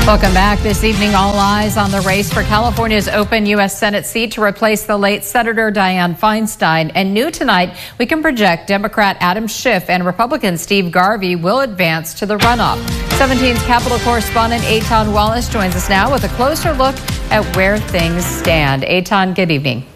Welcome back. This evening, all eyes on the race for California's open U.S. Senate seat to replace the late Senator Dianne Feinstein. And new tonight, we can project Democrat Adam Schiff and Republican Steve Garvey will advance to the runoff. 17's Capitol correspondent Eitan Wallace joins us now with a closer look at where things stand. Eitan, good evening.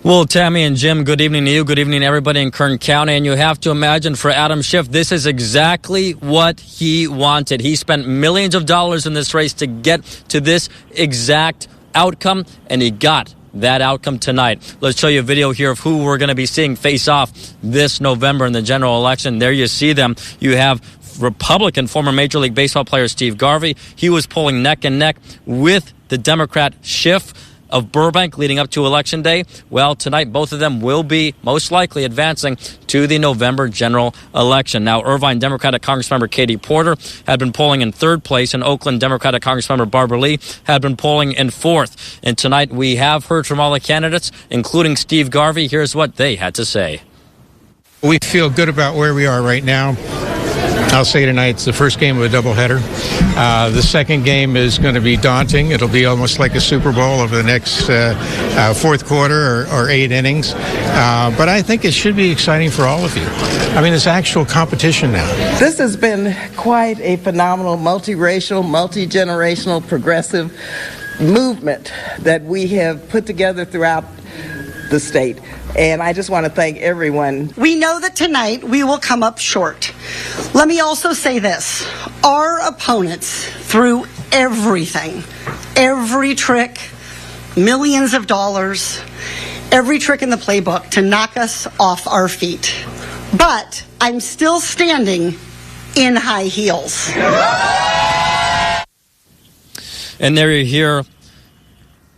Well, Tammy and Jim, good evening to you. Good evening, everybody in Kern County. And you have to imagine for Adam Schiff, this is exactly what he wanted. He spent millions of dollars in this race to get to this exact outcome, and he got that outcome tonight. Let's show you a video here of who we're going to be seeing face off this November in the general election. There you see them. You have Republican former Major League Baseball player Steve Garvey. He was polling neck and neck with the Democrat Schiff of Burbank leading up to Election Day. Well, tonight, both of them will be most likely advancing to the November general election. Now, Irvine Democratic Congressmember Katie Porter had been polling in third place, and Oakland Democratic Congressmember Barbara Lee had been polling in fourth. And tonight, we have heard from all the candidates, including Steve Garvey. Here's what they had to say. We feel good about where we are right now. I'll say tonight it's the first game of a doubleheader. The second game is going to be daunting. It'll be almost like a Super Bowl over the next fourth quarter or 8 innings. But I think it should be exciting for all of you. I mean, it's actual competition now. This has been quite a phenomenal, multiracial, multi-generational, progressive movement that we have put together throughout the state. And I just want to thank everyone. We know that tonight we will come up short. Let me also say this. Our opponents threw everything, every trick, millions of dollars, every trick in the playbook to knock us off our feet. But I'm still standing in high heels. And there you hear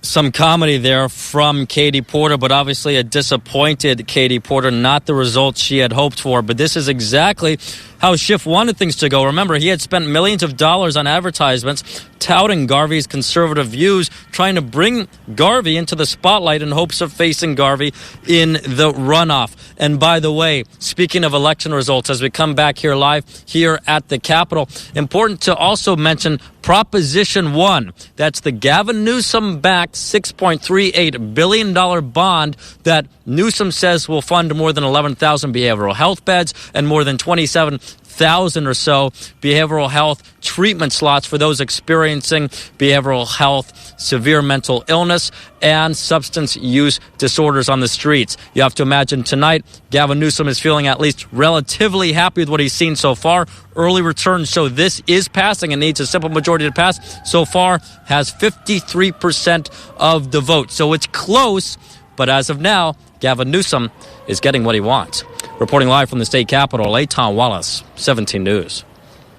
some comedy there from Katie Porter, but obviously a disappointed Katie Porter, not the results she had hoped for. But this is exactly how Schiff wanted things to go. Remember, he had spent millions of dollars on advertisements touting Garvey's conservative views, trying to bring Garvey into the spotlight in hopes of facing Garvey in the runoff. And by the way, speaking of election results, as we come back here live here at the Capitol, important to also mention Proposition 1. That's the Gavin Newsom-backed $6.38 billion bond that Newsom says will fund more than 11,000 behavioral health beds and more than 27,000 or so behavioral health treatment slots for those experiencing behavioral health, severe mental illness, and substance use disorders on the streets. You have to imagine tonight, Gavin Newsom is feeling at least relatively happy with what he's seen so far. Early returns show this is passing and needs a simple majority to pass. So far, has 53% of the vote. So it's close, but as of now, Gavin Newsom is getting what he wants. Reporting live from the state capitol, Eitan Wallace, 17 News.